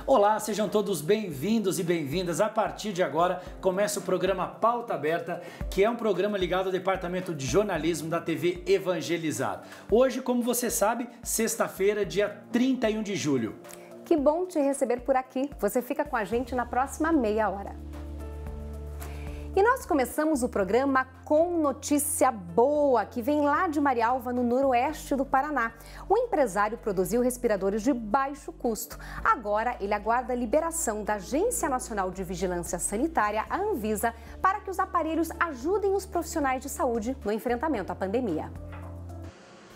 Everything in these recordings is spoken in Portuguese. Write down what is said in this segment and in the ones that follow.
Olá, sejam todos bem-vindos e bem-vindas. A partir de agora começa o programa Pauta Aberta, que é um programa ligado ao Departamento de Jornalismo da TV Evangelizar. Hoje, como você sabe, sexta-feira, dia 31 de julho. Que bom te receber por aqui. Você fica com a gente na próxima meia hora. E nós começamos o programa com notícia boa, que vem lá de Marialva, no noroeste do Paraná. O empresário produziu respiradores de baixo custo. Agora, ele aguarda a liberação da Agência Nacional de Vigilância Sanitária, a Anvisa, para que os aparelhos ajudem os profissionais de saúde no enfrentamento à pandemia.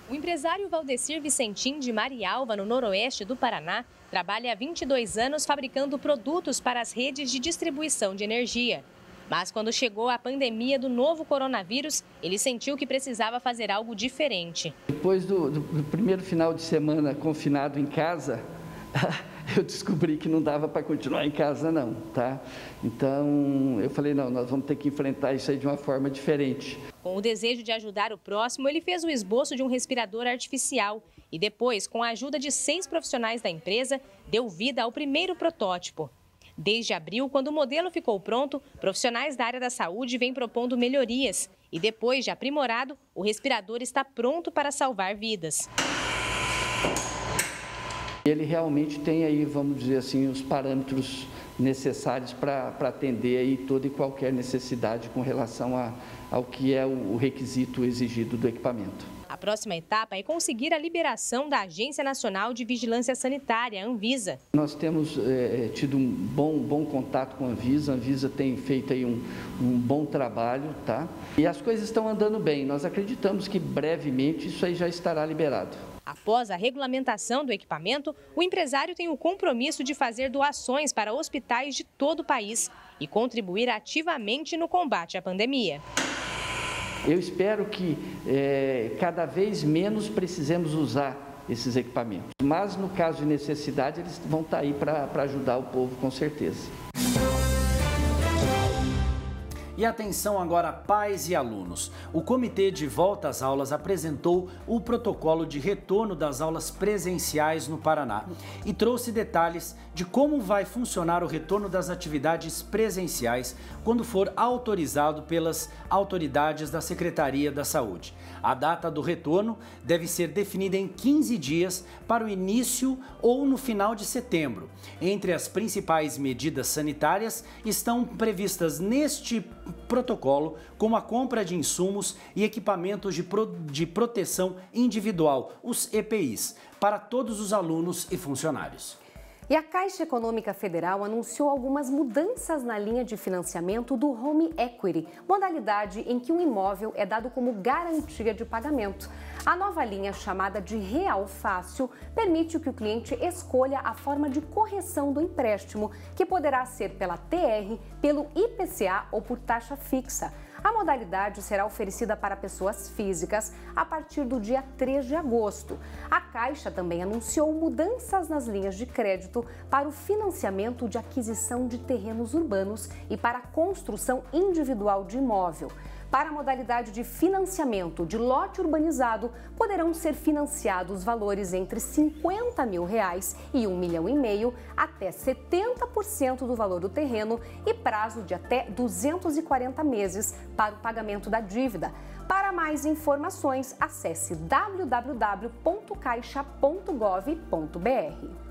O empresário Valdecir Vicentim, de Marialva, no noroeste do Paraná, trabalha há 22 anos fabricando produtos para as redes de distribuição de energia. Mas quando chegou a pandemia do novo coronavírus, ele sentiu que precisava fazer algo diferente. Depois do primeiro final de semana confinado em casa, eu descobri que não dava para continuar em casa não, tá? Então eu falei, não, nós vamos ter que enfrentar isso aí de uma forma diferente. Com o desejo de ajudar o próximo, ele fez o esboço de um respirador artificial e depois, com a ajuda de 6 profissionais da empresa, deu vida ao primeiro protótipo. Desde abril, quando o modelo ficou pronto, profissionais da área da saúde vêm propondo melhorias. E depois de aprimorado, o respirador está pronto para salvar vidas. Ele realmente tem aí, vamos dizer assim, os parâmetros necessários para atender aí toda e qualquer necessidade com relação ao que é o requisito exigido do equipamento. A próxima etapa é conseguir a liberação da Agência Nacional de Vigilância Sanitária, a Anvisa. Nós temos tido um bom contato com a Anvisa. A Anvisa tem feito aí um bom trabalho, tá? E as coisas estão andando bem. Nós acreditamos que brevemente isso aí já estará liberado. Após a regulamentação do equipamento, o empresário tem o compromisso de fazer doações para hospitais de todo o país e contribuir ativamente no combate à pandemia. Eu espero que cada vez menos precisemos usar esses equipamentos. Mas no caso de necessidade, eles vão estar aí para ajudar o povo, com certeza. E atenção agora, pais e alunos. O Comitê de Volta às Aulas apresentou o protocolo de retorno das aulas presenciais no Paraná e trouxe detalhes de como vai funcionar o retorno das atividades presenciais quando for autorizado pelas autoridades da Secretaria da Saúde. A data do retorno deve ser definida em 15 dias para o início ou no final de setembro. Entre as principais medidas sanitárias estão previstas neste protocolo, como a compra de insumos e equipamentos de proteção individual, os EPIs, para todos os alunos e funcionários. E a Caixa Econômica Federal anunciou algumas mudanças na linha de financiamento do Home Equity, modalidade em que um imóvel é dado como garantia de pagamento. A nova linha, chamada de Real Fácil, permite que o cliente escolha a forma de correção do empréstimo, que poderá ser pela TR, pelo IPCA ou por taxa fixa. A modalidade será oferecida para pessoas físicas a partir do dia 3 de agosto. A Caixa também anunciou mudanças nas linhas de crédito para o financiamento de aquisição de terrenos urbanos e para a construção individual de imóvel. Para a modalidade de financiamento de lote urbanizado, poderão ser financiados valores entre R$ 50 mil e R$ 1,5 milhão, até 70% do valor do terreno e prazo de até 240 meses para o pagamento da dívida. Para mais informações, acesse www.caixa.gov.br.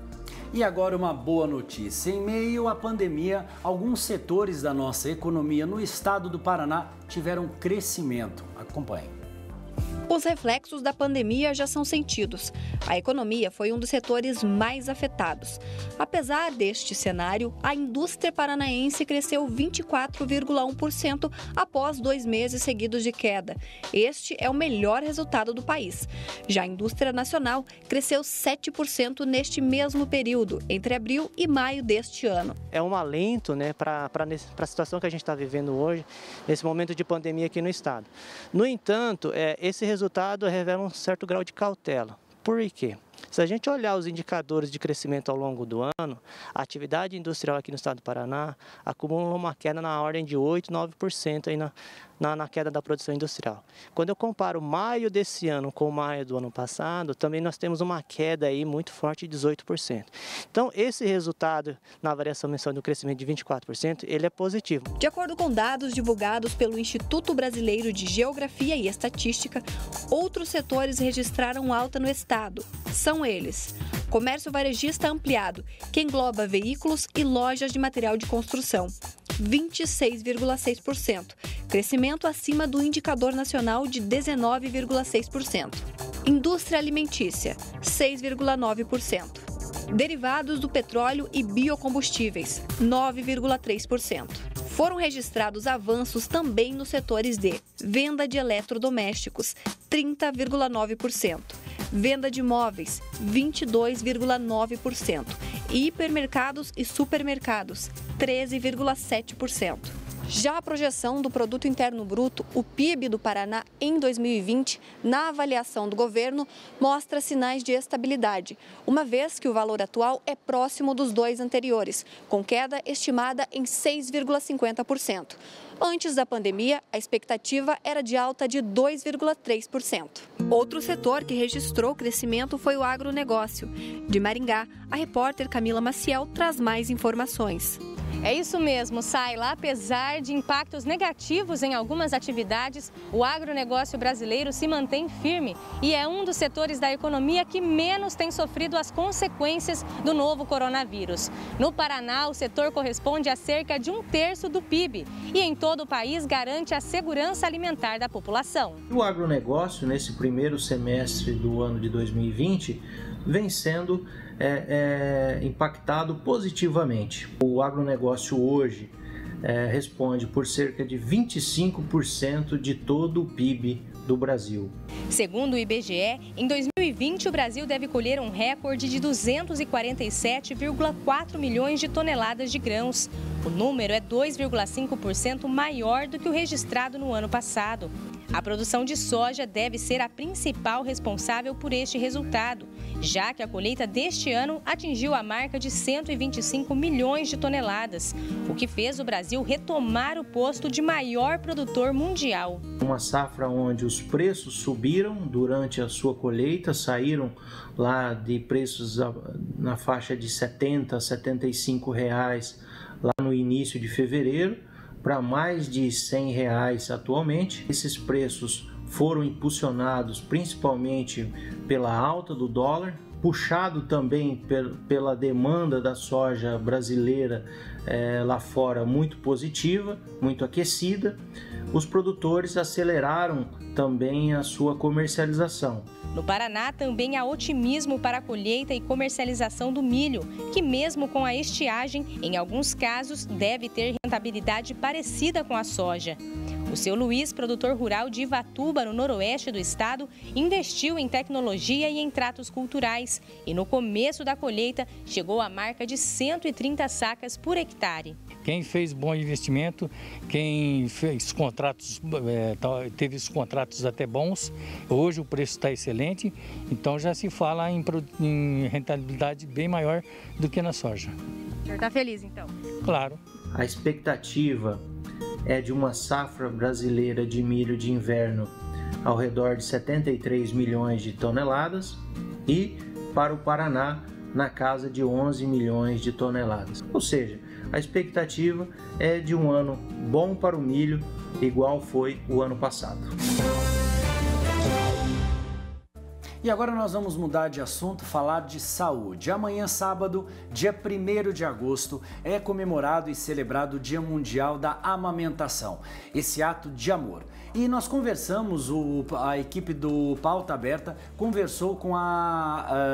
E agora uma boa notícia. Em meio à pandemia, alguns setores da nossa economia no estado do Paraná tiveram crescimento. Acompanhe. Os reflexos da pandemia já são sentidos. A economia foi um dos setores mais afetados. Apesar deste cenário, a indústria paranaense cresceu 24,1% após 2 meses seguidos de queda. Este é o melhor resultado do país. Já a indústria nacional cresceu 7% neste mesmo período, entre abril e maio deste ano. É um alento, para a situação que a gente está vivendo hoje, nesse momento de pandemia aqui no estado. No entanto, esse resultado revela um certo grau de cautela. Por quê? Se a gente olhar os indicadores de crescimento ao longo do ano, a atividade industrial aqui no estado do Paraná acumula uma queda na ordem de 8%, 9% aí na queda da produção industrial. Quando eu comparo maio desse ano com maio do ano passado, também nós temos uma queda aí muito forte de 18%. Então, esse resultado na variação mensal do crescimento de 24%, ele é positivo. De acordo com dados divulgados pelo Instituto Brasileiro de Geografia e Estatística, outros setores registraram alta no estado. São eles: comércio varejista ampliado, que engloba veículos e lojas de material de construção, 26,6%, crescimento acima do indicador nacional de 19,6%. Indústria alimentícia, 6,9%. Derivados do petróleo e biocombustíveis, 9,3%. Foram registrados avanços também nos setores de venda de eletrodomésticos, 30,9%, venda de imóveis, 22,9%, e hipermercados e supermercados, 13,7%. Já a projeção do Produto Interno Bruto, o PIB do Paraná, em 2020, na avaliação do governo, mostra sinais de estabilidade, uma vez que o valor atual é próximo dos dois anteriores, com queda estimada em 6,50%. Antes da pandemia, a expectativa era de alta de 2,3%. Outro setor que registrou crescimento foi o agronegócio. De Maringá, a repórter Camila Maciel traz mais informações. É isso mesmo, Sayla. Apesar de impactos negativos em algumas atividades, o agronegócio brasileiro se mantém firme e é um dos setores da economia que menos tem sofrido as consequências do novo coronavírus. No Paraná, o setor corresponde a cerca de 1/3 do PIB e em todo o país garante a segurança alimentar da população. O agronegócio, nesse primeiro semestre do ano de 2020, vem sendo impactado positivamente. O agronegócio hoje responde por cerca de 25% de todo o PIB do Brasil. Segundo o IBGE, em 2020 o Brasil deve colher um recorde de 247,4 milhões de toneladas de grãos. O número é 2,5% maior do que o registrado no ano passado. A produção de soja deve ser a principal responsável por este resultado, já que a colheita deste ano atingiu a marca de 125 milhões de toneladas, o que fez o Brasil retomar o posto de maior produtor mundial. Uma safra onde os preços subiram durante a sua colheita, saíram lá de preços na faixa de R$ 70 a R$ 75 lá no início de fevereiro, para mais de R$ 100 atualmente. Esses preços foram impulsionados principalmente pela alta do dólar, puxado também pela demanda da soja brasileira lá fora muito positiva, muito aquecida. Os produtores aceleraram também a sua comercialização. No Paraná, também há otimismo para a colheita e comercialização do milho, que mesmo com a estiagem, em alguns casos, deve ter rentabilidade parecida com a soja. O seu Luiz, produtor rural de Ivatuba, no noroeste do estado, investiu em tecnologia e em tratos culturais e no começo da colheita chegou à marca de 130 sacas por hectare. Quem fez bom investimento, quem fez contratos, teve os contratos até bons, hoje o preço está excelente, então já se fala em rentabilidade bem maior do que na soja. O senhor está feliz então? Claro. A expectativa é de uma safra brasileira de milho de inverno ao redor de 73 milhões de toneladas e para o Paraná na casa de 11 milhões de toneladas. Ou seja, a expectativa é de um ano bom para o milho, igual foi o ano passado. E agora nós vamos mudar de assunto, falar de saúde. Amanhã, sábado, dia 1º de agosto, é comemorado e celebrado o Dia Mundial da Amamentação, esse ato de amor. E nós conversamos, a equipe do Pauta Aberta conversou com a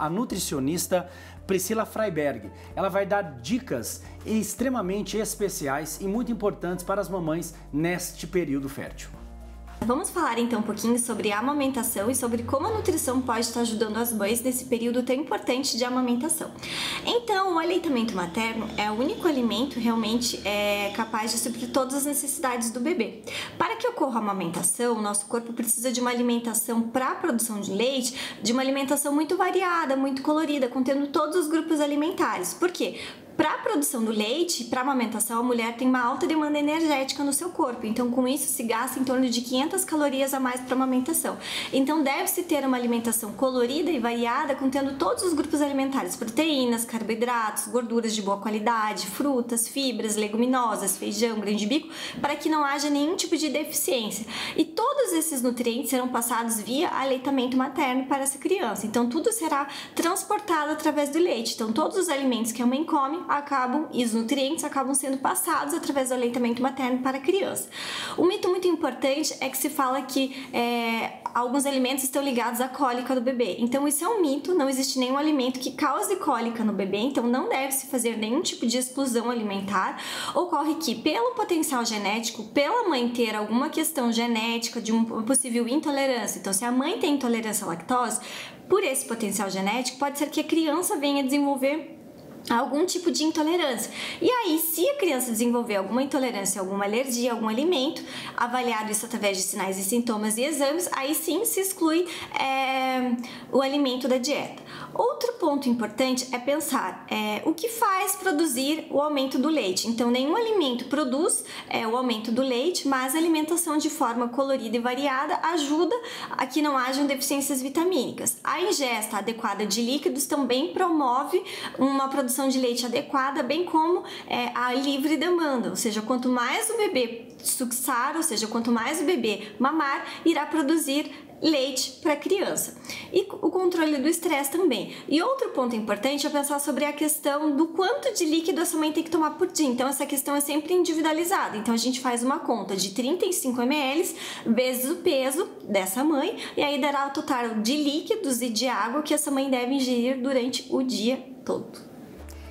nutricionista Priscila Freiberg. Ela vai dar dicas extremamente especiais e muito importantes para as mamães neste período fértil. Vamos falar então um pouquinho sobre a amamentação e sobre como a nutrição pode estar ajudando as mães nesse período tão importante de amamentação. Então, o aleitamento materno é o único alimento realmente capaz de suprir todas as necessidades do bebê. Para que ocorra a amamentação, o nosso corpo precisa de uma alimentação para a produção de leite, de uma alimentação muito variada, muito colorida, contendo todos os grupos alimentares. Por quê? Para a produção do leite, para a amamentação, a mulher tem uma alta demanda energética no seu corpo. Então, com isso, se gasta em torno de 500 calorias a mais para a amamentação. Então, deve-se ter uma alimentação colorida e variada, contendo todos os grupos alimentares: proteínas, carboidratos, gorduras de boa qualidade, frutas, fibras, leguminosas, feijão, grão de bico, para que não haja nenhum tipo de deficiência. E todos esses nutrientes serão passados via aleitamento materno para essa criança. Então, tudo será transportado através do leite. Então, todos os alimentos que a mãe come e os nutrientes acabam sendo passados através do aleitamento materno para a criança. Um mito muito importante é que se fala que alguns alimentos estão ligados à cólica do bebê. Então isso é um mito, não existe nenhum alimento que cause cólica no bebê, então não deve-se fazer nenhum tipo de exclusão alimentar. Ocorre que, pelo potencial genético, pela mãe ter alguma questão genética de uma possível intolerância, então se a mãe tem intolerância à lactose, por esse potencial genético, pode ser que a criança venha desenvolver algum tipo de intolerância. E aí, se a criança desenvolver alguma intolerância, alguma alergia a algum alimento, avaliado isso através de sinais e sintomas e exames, aí sim se exclui o alimento da dieta. Outro ponto importante é pensar o que faz produzir o aumento do leite. Então, nenhum alimento produz o aumento do leite, mas a alimentação de forma colorida e variada ajuda a que não hajam deficiências vitamínicas. A ingesta adequada de líquidos também promove uma produção de leite adequada, bem como a livre demanda, ou seja, quanto mais o bebê succionar, ou seja, quanto mais o bebê mamar, irá produzir leite para a criança. E o controle do estresse também. E outro ponto importante é pensar sobre a questão do quanto de líquido essa mãe tem que tomar por dia. Então, essa questão é sempre individualizada. Então, a gente faz uma conta de 35 ml vezes o peso dessa mãe, e aí dará o total de líquidos e de água que essa mãe deve ingerir durante o dia todo.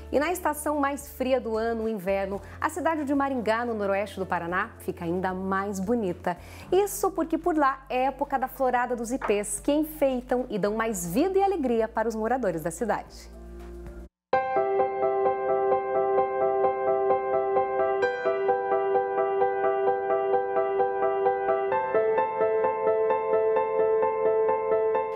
E na estação mais fria do ano, o inverno, a cidade de Maringá, no noroeste do Paraná, fica ainda mais bonita. Isso porque por lá é época da florada dos ipês, que enfeitam e dão mais vida e alegria para os moradores da cidade.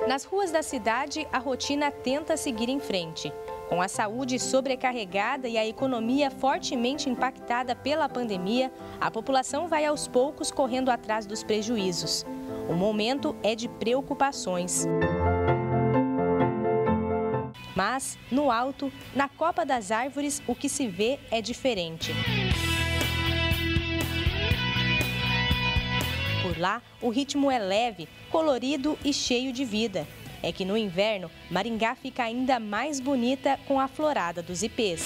Nas ruas da cidade, a rotina tenta seguir em frente. Com a saúde sobrecarregada e a economia fortemente impactada pela pandemia, a população vai aos poucos correndo atrás dos prejuízos. O momento é de preocupações. Mas, no alto, na copa das árvores, o que se vê é diferente. Por lá, o ritmo é leve, colorido e cheio de vida. É que no inverno, Maringá fica ainda mais bonita com a florada dos ipês.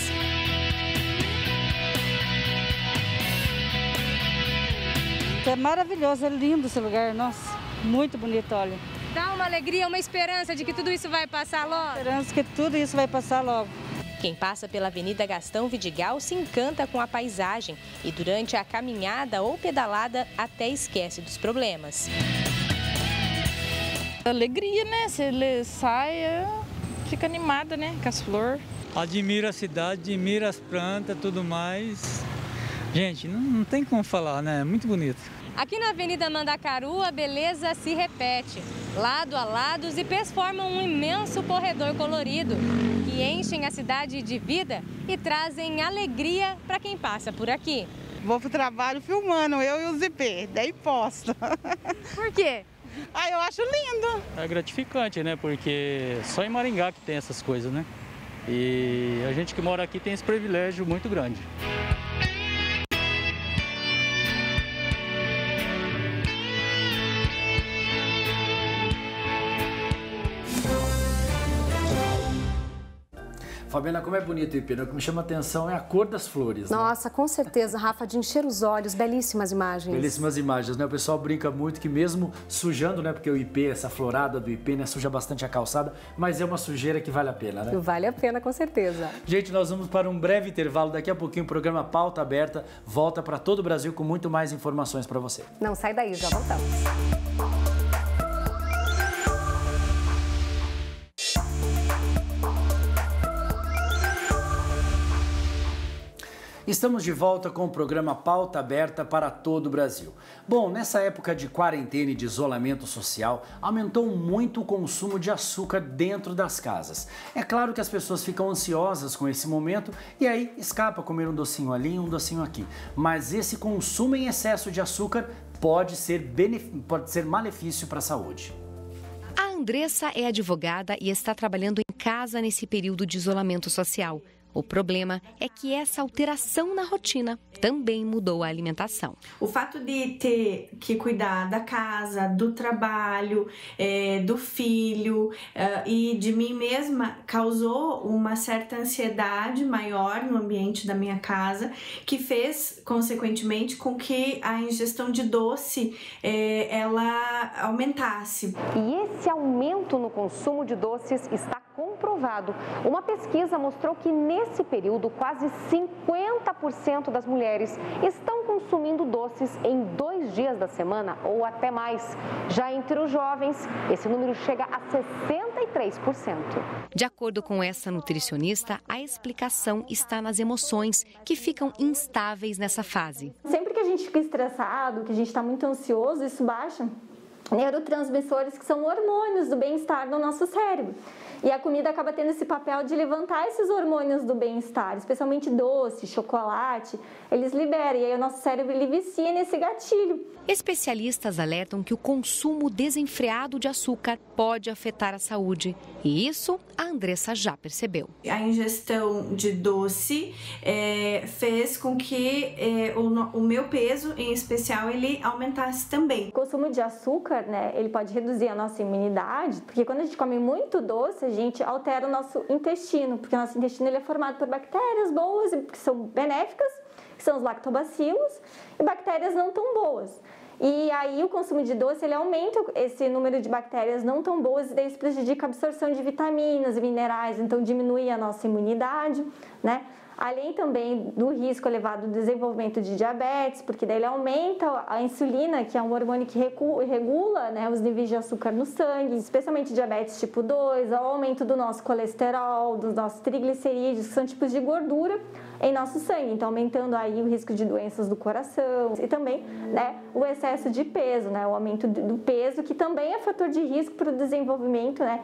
É maravilhoso, é lindo esse lugar, nossa, muito bonito, olha. Dá uma alegria, uma esperança de que tudo isso vai passar logo? Esperança que tudo isso vai passar logo. Quem passa pela Avenida Gastão Vidigal se encanta com a paisagem e durante a caminhada ou pedalada até esquece dos problemas. Alegria, né? Se ele sai, fica animada, né? Com as flores. Admira a cidade, admira as plantas, tudo mais. Gente, não tem como falar, né? É muito bonito. Aqui na Avenida Mandacaru, a beleza se repete. Lado a lado, os ipês formam um imenso corredor colorido que enchem a cidade de vida e trazem alegria para quem passa por aqui. Vou pro trabalho filmando, eu e os ipês, daí posto. Por quê? Eu acho lindo. É gratificante, né? Porque só em Maringá que tem essas coisas, né? E a gente que mora aqui tem esse privilégio muito grande. Fabiana, como é bonito o ipê, né? O que me chama a atenção é a cor das flores. Nossa, né? Com certeza, Rafa, de encher os olhos, belíssimas imagens. Belíssimas imagens, né? O pessoal brinca muito que mesmo sujando, né? Porque o ipê, essa florada do ipê, né? Suja bastante a calçada, mas é uma sujeira que vale a pena, né? Vale a pena, com certeza. Gente, nós vamos para um breve intervalo. Daqui a pouquinho o programa Pauta Aberta volta para todo o Brasil com muito mais informações para você. Não sai daí, já voltamos. Estamos de volta com o programa Pauta Aberta para todo o Brasil. Bom, nessa época de quarentena e de isolamento social, aumentou muito o consumo de açúcar dentro das casas. É claro que as pessoas ficam ansiosas com esse momento e aí escapa comer um docinho ali e um docinho aqui. Mas esse consumo em excesso de açúcar pode ser malefício para a saúde. A Andressa é advogada e está trabalhando em casa nesse período de isolamento social. O problema é que essa alteração na rotina também mudou a alimentação. O fato de ter que cuidar da casa, do trabalho, do filho e de mim mesma causou uma certa ansiedade maior no ambiente da minha casa, que fez, consequentemente, com que a ingestão de doce ela aumentasse. E esse aumento no consumo de doces está comprovado. Uma pesquisa mostrou que nesse período quase 50% das mulheres estão consumindo doces em 2 dias da semana ou até mais. Já entre os jovens, esse número chega a 63%. De acordo com essa nutricionista, a explicação está nas emoções que ficam instáveis nessa fase. Sempre que a gente fica estressado, que a gente está muito ansioso, isso baixa neurotransmissores, que são hormônios do bem-estar no nosso cérebro. E a comida acaba tendo esse papel de levantar esses hormônios do bem-estar, especialmente doce, chocolate, eles liberam e aí o nosso cérebro ele vicia nesse gatilho. Especialistas alertam que o consumo desenfreado de açúcar pode afetar a saúde. E isso a Andressa já percebeu. A ingestão de doce fez com que o meu peso, em especial, ele aumentasse também. O consumo de açúcar, né, ele pode reduzir a nossa imunidade, porque quando a gente come muito doce, a gente altera o nosso intestino, porque o nosso intestino ele é formado por bactérias boas, que são benéficas, que são os lactobacilos, e bactérias não tão boas. E aí o consumo de doce ele aumenta esse número de bactérias não tão boas e daí isso prejudica a absorção de vitaminas e minerais, então diminui a nossa imunidade, né? Além também do risco elevado do desenvolvimento de diabetes, porque daí ele aumenta a insulina, que é um hormônio que regula, né, os níveis de açúcar no sangue, especialmente diabetes tipo 2, o aumento do nosso colesterol, dos nossos triglicerídeos, que são tipos de gordura em nosso sangue, então aumentando aí o risco de doenças do coração e também, né, o excesso de peso, né, o aumento do peso, que também é fator de risco para o desenvolvimento, né,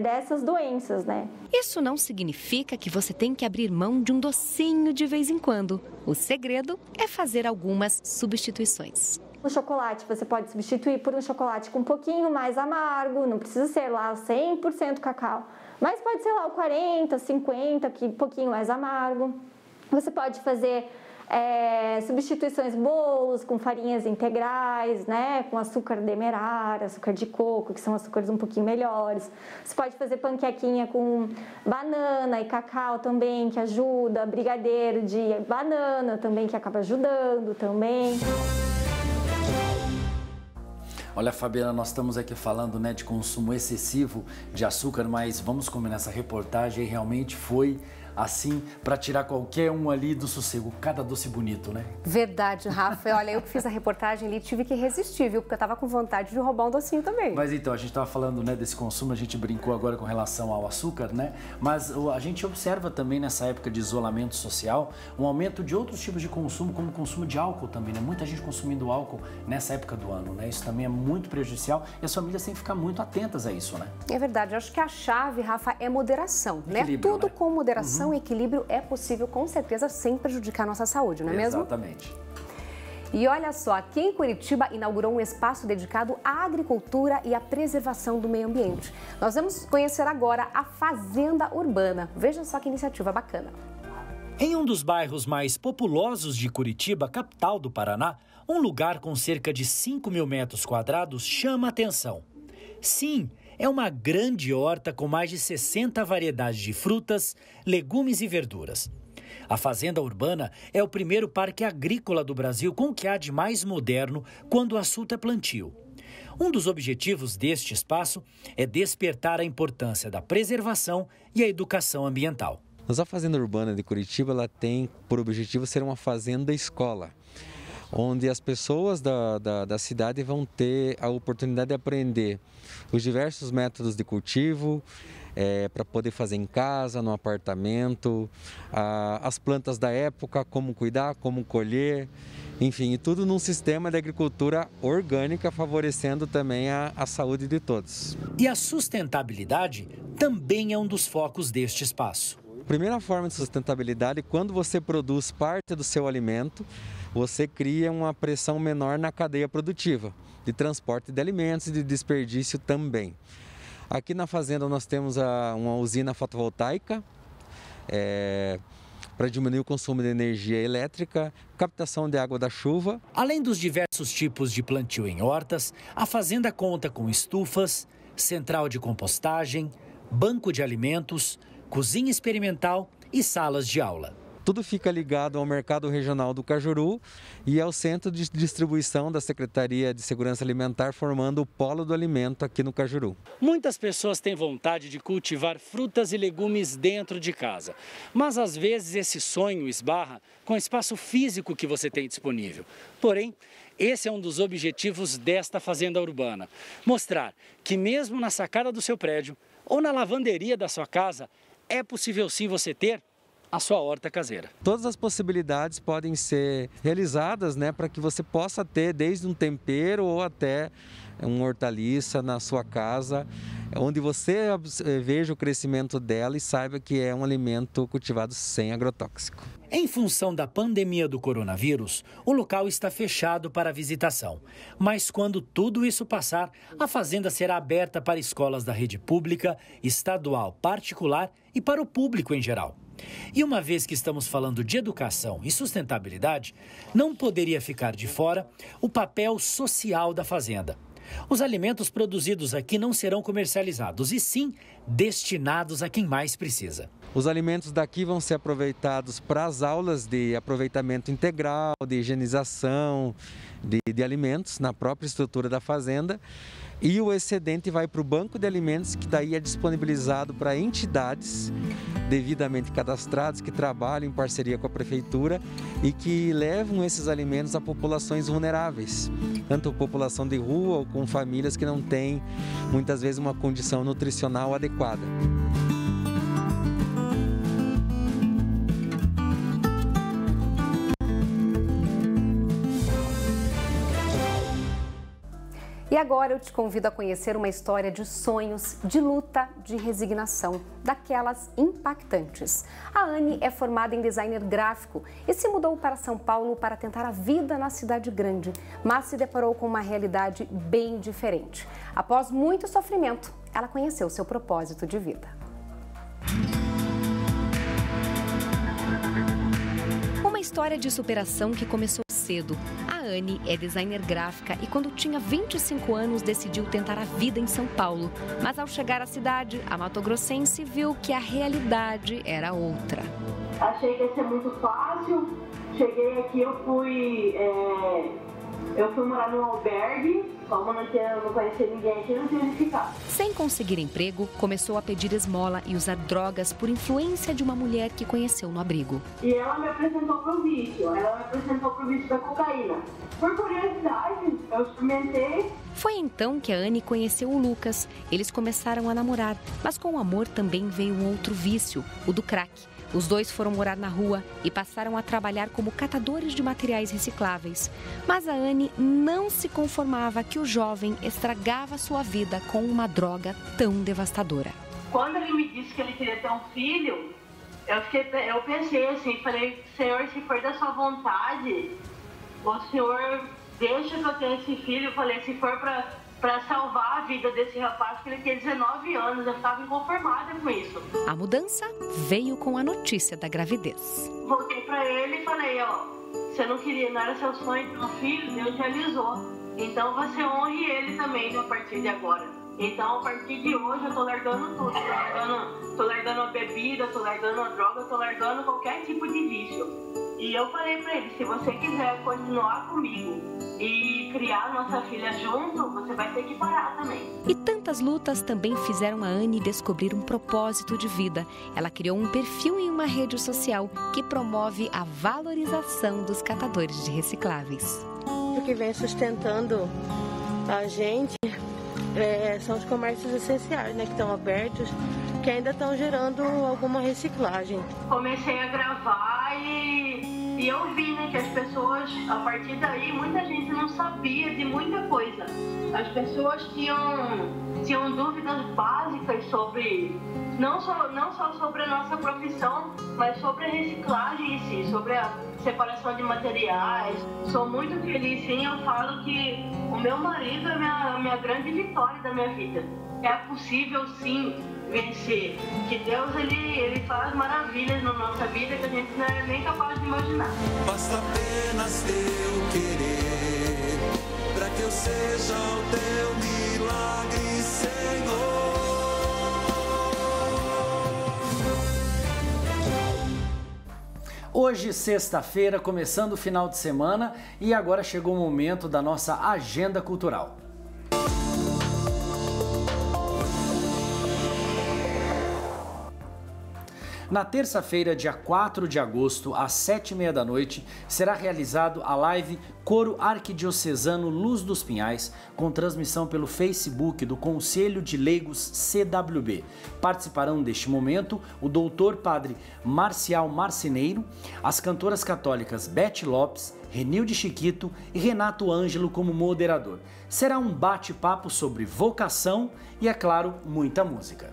dessas doenças, né. Isso não significa que você tem que abrir mão de um docinho de vez em quando. O segredo é fazer algumas substituições. O chocolate você pode substituir por um chocolate com um pouquinho mais amargo, não precisa ser lá 100% cacau, mas pode ser lá o 40, 50, que um pouquinho mais amargo. Você pode fazer substituições bolos com farinhas integrais, né, com açúcar demerara, açúcar de coco, que são açúcares um pouquinho melhores. Você pode fazer panquequinha com banana e cacau também, que ajuda, brigadeiro de banana também, que acaba ajudando também. Olha, Fabiana, nós estamos aqui falando, né, de consumo excessivo de açúcar, mas vamos combinar essa reportagem, realmente foi assim, para tirar qualquer um ali do sossego. Cada doce bonito, né? Verdade, Rafa. Olha, eu que fiz a reportagem ali, tive que resistir, viu? Porque eu tava com vontade de roubar um docinho também. Mas então, a gente tava falando, né, desse consumo, a gente brincou agora com relação ao açúcar, né? Mas a gente observa também nessa época de isolamento social um aumento de outros tipos de consumo, como o consumo de álcool também, né? Muita gente consumindo álcool nessa época do ano, né? Isso também é muito prejudicial e as famílias têm que ficar muito atentas a isso, né? É verdade. Eu acho que a chave, Rafa, é moderação, né? Tudo, né? Com moderação e equilíbrio é possível, com certeza, sem prejudicar a nossa saúde, não é mesmo? Exatamente. E olha só, aqui em Curitiba inaugurou um espaço dedicado à agricultura e à preservação do meio ambiente. Nós vamos conhecer agora a Fazenda Urbana. Veja só que iniciativa bacana. Em um dos bairros mais populosos de Curitiba, capital do Paraná, um lugar com cerca de 5.000 metros quadrados chama a atenção. Sim, é uma grande horta com mais de 60 variedades de frutas, legumes e verduras. A Fazenda Urbana é o primeiro parque agrícola do Brasil com o que há de mais moderno quando o assunto é plantio. Um dos objetivos deste espaço é despertar a importância da preservação e a educação ambiental. Mas a Fazenda Urbana de Curitiba ela tem por objetivo ser uma fazenda-escola, onde as pessoas da cidade vão ter a oportunidade de aprender os diversos métodos de cultivo, para poder fazer em casa, no apartamento, as plantas da época, como cuidar, como colher, enfim, e tudo num sistema de agricultura orgânica, favorecendo também a saúde de todos. E a sustentabilidade também é um dos focos deste espaço. A primeira forma de sustentabilidade, quando você produz parte do seu alimento, você cria uma pressão menor na cadeia produtiva, de transporte de alimentos e de desperdício também. Aqui na fazenda nós temos uma usina fotovoltaica para diminuir o consumo de energia elétrica, captação de água da chuva. Além dos diversos tipos de plantio em hortas, a fazenda conta com estufas, central de compostagem, banco de alimentos, cozinha experimental e salas de aula. Tudo fica ligado ao Mercado Regional do Cajuru e ao Centro de Distribuição da Secretaria de Segurança Alimentar, formando o Polo do Alimento aqui no Cajuru. Muitas pessoas têm vontade de cultivar frutas e legumes dentro de casa, mas às vezes esse sonho esbarra com o espaço físico que você tem disponível. Porém, esse é um dos objetivos desta Fazenda Urbana: mostrar que mesmo na sacada do seu prédio ou na lavanderia da sua casa, é possível sim você ter a sua horta caseira. Todas as possibilidades podem ser realizadas, para que você possa ter desde um tempero ou até uma hortaliça na sua casa, onde você veja o crescimento dela e saiba que é um alimento cultivado sem agrotóxico. Em função da pandemia do coronavírus, o local está fechado para visitação. Mas quando tudo isso passar, a fazenda será aberta para escolas da rede pública, estadual, particular e para o público em geral. E uma vez que estamos falando de educação e sustentabilidade, não poderia ficar de fora o papel social da fazenda. Os alimentos produzidos aqui não serão comercializados, e sim destinados a quem mais precisa. Os alimentos daqui vão ser aproveitados para as aulas de aproveitamento integral, de higienização de alimentos na própria estrutura da fazenda. E o excedente vai para o banco de alimentos, que daí é disponibilizado para entidades devidamente cadastradas, que trabalham em parceria com a prefeitura e que levam esses alimentos a populações vulneráveis, tanto a população de rua ou com famílias que não têm, muitas vezes, uma condição nutricional adequada. E agora eu te convido a conhecer uma história de sonhos, de luta, de resignação, daquelas impactantes. A Anne é formada em designer gráfico e se mudou para São Paulo para tentar a vida na cidade grande, mas se deparou com uma realidade bem diferente. Após muito sofrimento, ela conheceu seu propósito de vida. Uma história de superação que começou cedo. A Anne é designer gráfica e quando tinha 25 anos decidiu tentar a vida em São Paulo. Mas ao chegar à cidade, a matogrossense viu que a realidade era outra. Achei que ia ser muito fácil. Cheguei aqui, eu fui morar num albergue. Como eu não conhecia ninguém aqui, não tinha onde ficar. Sem conseguir emprego, começou a pedir esmola e usar drogas por influência de uma mulher que conheceu no abrigo. E ela me apresentou pro vício, da cocaína. Por curiosidade, eu experimentei. Foi então que a Anne conheceu o Lucas. Eles começaram a namorar, mas com o amor também veio um outro vício, o do crack. Os dois foram morar na rua e passaram a trabalhar como catadores de materiais recicláveis. Mas a Anne não se conformava que o jovem estragava sua vida com uma droga tão devastadora. Quando ele me disse que ele queria ter um filho, eu pensei assim, falei, Senhor, se for da sua vontade, o Senhor deixa que eu tenha esse filho. Eu falei, se for para salvar a vida desse rapaz, que ele tinha 19 anos, eu estava inconformada com isso. A mudança veio com a notícia da gravidez. Voltei para ele e falei, você não era seu sonho ter um filho, Deus realizou. Então você honre ele também a partir de agora. Então, a partir de hoje, eu tô largando tudo. Tô largando a bebida, tô largando a droga, tô largando qualquer tipo de vício. E eu falei pra ele, se você quiser continuar comigo e criar nossa filha junto, você vai ter que parar também. E tantas lutas também fizeram a Anne descobrir um propósito de vida. Ela criou um perfil em uma rede social que promove a valorização dos catadores de recicláveis. O que vem sustentando a gente são os comércios essenciais, né, que estão abertos, que ainda estão gerando alguma reciclagem. Comecei a gravar e eu vi, né, que as pessoas, a partir daí, muita gente não sabia de muita coisa. As pessoas tinham dúvidas básicas sobre, não só sobre a nossa profissão, mas sobre a reciclagem em si, sobre a separação de materiais. Sou muito feliz, sim, eu falo que o meu marido é a minha grande vitória da minha vida. É possível, sim, vencer. Que Deus, ele faz maravilhas na nossa vida que a gente não é nem capaz de imaginar. Basta apenas eu querer, para que eu seja o teu milagre, Senhor. Hoje, sexta-feira, começando o final de semana, e agora chegou o momento da nossa agenda cultural. Na terça-feira, dia 4 de agosto, às 7h30 da noite, será realizado a live Coro Arquidiocesano Luz dos Pinhais, com transmissão pelo Facebook do Conselho de Leigos CWB. Participarão deste momento o doutor padre Marcial Marceneiro, as cantoras católicas Beth Lopes, Renilde Chiquito e Renato Ângelo como moderador. Será um bate-papo sobre vocação e, é claro, muita música.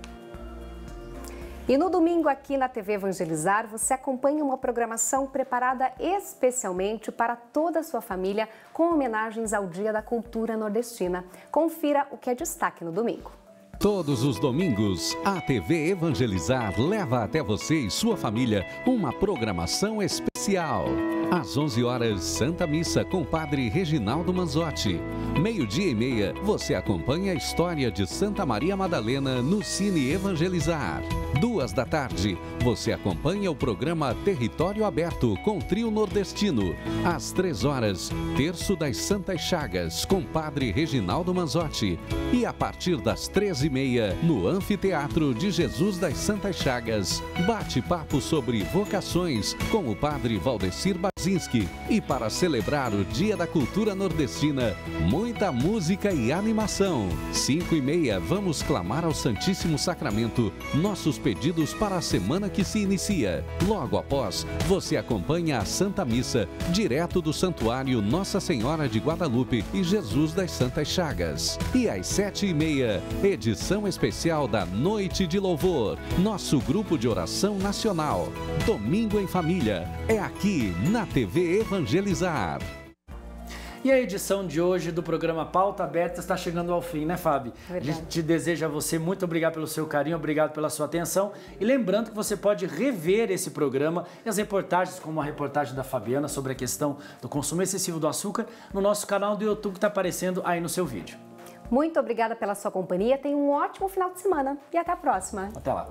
E no domingo aqui na TV Evangelizar, você acompanha uma programação preparada especialmente para toda a sua família, com homenagens ao Dia da Cultura Nordestina. Confira o que é destaque no domingo. Todos os domingos, a TV Evangelizar leva até você e sua família uma programação especial. Às 11 horas, Santa Missa com Padre Reginaldo Manzotti. 12:30, você acompanha a história de Santa Maria Madalena no Cine Evangelizar. 2 da tarde, você acompanha o programa Território Aberto com Trio Nordestino. Às 3 horas, Terço das Santas Chagas com Padre Reginaldo Manzotti. E a partir das 13h30, no Anfiteatro de Jesus das Santas Chagas, bate-papo sobre vocações com o Padre Valdecir Bazinski. E para celebrar o Dia da Cultura Nordestina, muita música e animação. 5h30, vamos clamar ao Santíssimo Sacramento nossos pedidos para a semana que se inicia. Logo após, você acompanha a Santa Missa, direto do Santuário Nossa Senhora de Guadalupe e Jesus das Santas Chagas. E às 7h30, edição especial da Noite de Louvor, nosso grupo de oração nacional. Domingo em Família, é aqui na TV Evangelizar. E a edição de hoje do programa Pauta Aberta está chegando ao fim, né, Fábio? Verdade. A gente te deseja a você muito obrigado pelo seu carinho, obrigado pela sua atenção. E lembrando que você pode rever esse programa e as reportagens, como a reportagem da Fabiana sobre a questão do consumo excessivo do açúcar, no nosso canal do YouTube que está aparecendo aí no seu vídeo. Muito obrigada pela sua companhia, tenha um ótimo final de semana e até a próxima. Até lá.